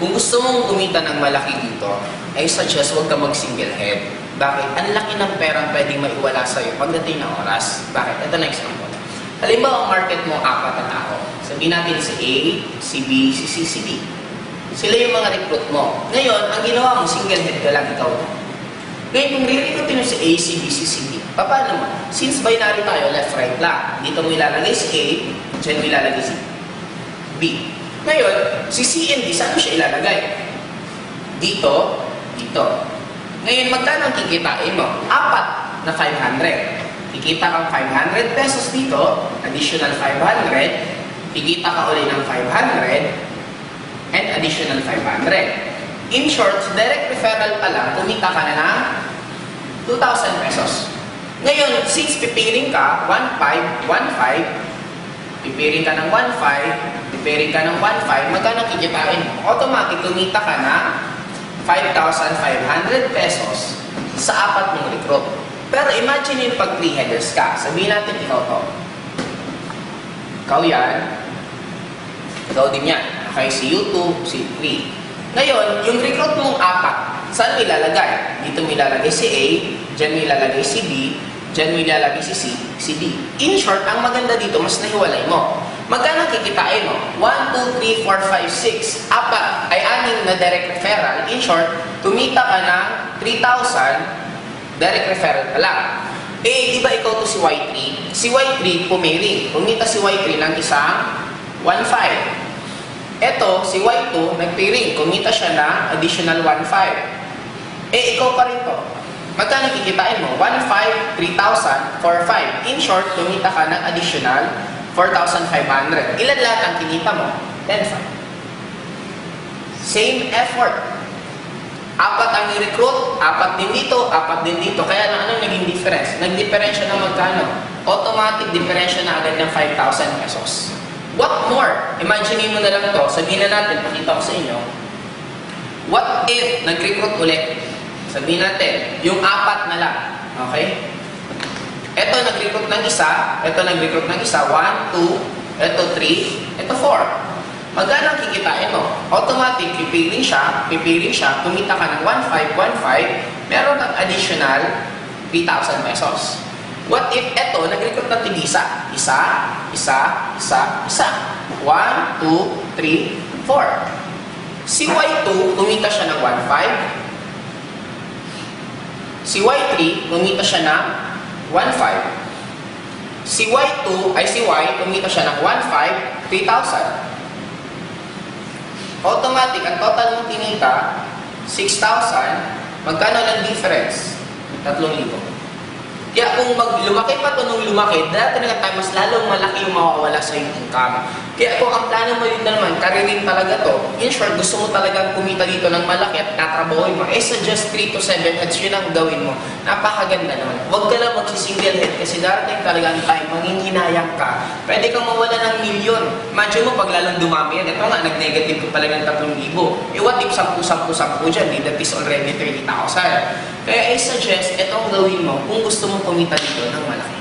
Kung gusto mong kumita ng malaki dito, I suggest huwag ka mag-single head. Bakit? Ang laki ng perang pwedeng maiwala sa'yo pagdating ng oras. Bakit? Ito na example. Halimbawa, ang market mo, 4 na tao. Sabihin natin si A, si B, si C, si D. Sila yung mga recruit mo. Ngayon, ang ginawa mo, single head ka lang, ikaw na. Ngayon, kung re-recruitin mo si A, si B, si C, D, paano mo? Since binary tayo, left, right lang. Dito mo ilalagay si A, dyan mo ilalagay si B. Ngayon, si C and D, saan mo siya ilalagay? Dito, dito. Ngayon, magkano ang kikitain mo? 4 na 500. Kikita kang 500 pesos dito, additional 500, kikita ka ulit ng 500, and additional 500. In short, direct referral pa lang, kumita ka na ng 2,000 pesos. Ngayon, since pipiling ka, 1,500, 1,500, pipiling ka ng 1,500, pipiling ka ng 1,500, magkano kikitain mo? Automatic, kumita ka na 5,500 pesos sa 4 mong recruit. Pero imagine yung pag 3 headers ka. Sabihin natin, ikaw to. Ikaw yan. Ikaw din yan. Okay, si U2, si 3. Ngayon, yung recruit mong 4, saan mo ilalagay? Dito mo ilalagay si A, dyan mo ilalagay si B, dyan mo ilalagay si C, si D. In short, ang maganda dito, mas nahiwalay mo. Magkano kikitain mo? 1, 2, 3, 4, 5, 6. 4 ay 6 na direct referral. In short, kumita ka ng 3,000 direct referral ka lang. Eh, di ba ikaw to si Y3? Si Y3, pumiling. Kumita si Y3 ng isang 1,500. Eto, si Y2, nagpiring. Kumita siya ng additional 1,500. Eh, ikaw pa rin to. Magkano kikitain mo? 1,500, 3,000, 4,500. In short, kumita ka ng additional 4,500. Ilan lahat ang kinita mo? 10,500. Same effort. 4 ang i-recruit, 4 din dito, 4 din dito. Kaya na anong naging difference? Nag-differensya na magkano? Automatic differensya na agad ng 5,000 pesos. What more? Imagine mo na lang to. Sabihin na natin, pakita ko sa inyo. What if nag-recruit ulit? Sabihin natin, yung 4 na lang. Okay? Ito nag-recruit ng isa, ito nag-recruit ng isa, 1, 2, ito 3, ito 4. Magkano ang kikitain mo? Automatic, pipiling siya, kumita ka ng 1,500, 1,500, meron kang additional 3,000 pesos. What if ito, nag-recruit ng tig-isa? Isa, 1, 2, 3, 4. Si Y2, kumita siya ng 1,500. Si Y3, kumita siya ng 1,500. Si Y2, ay si Y, kumita siya ng 1,500, 3,000. Automatic, ang total mong tinita, 6,000. Magkano ng difference? 3,000. Kaya kung lumaki pa ito nung lumaki, dati na tayo, mas lalong malaki yung mawawala sa yung income. Kaya kung ang plano mo yun naman, karirin talaga to, in short, gusto mo talagang kumita dito ng malaki at tatrabahoin mo, suggest 3 to 7 heads, yun ang gawin mo. Napakaganda naman. Huwag ka lang magsi-single head kasi darating talaga ang time, manghihinayang ka. Pwede kang mawala ng milyon. Imagine mo, pag lalong dumami yan, ito nga, nag-negative ko pala ng 3,000. What if 10 dyan, that is already 30,000. Kaya I suggest, itong gawin mo kung gusto mong kumita dito ng malaki.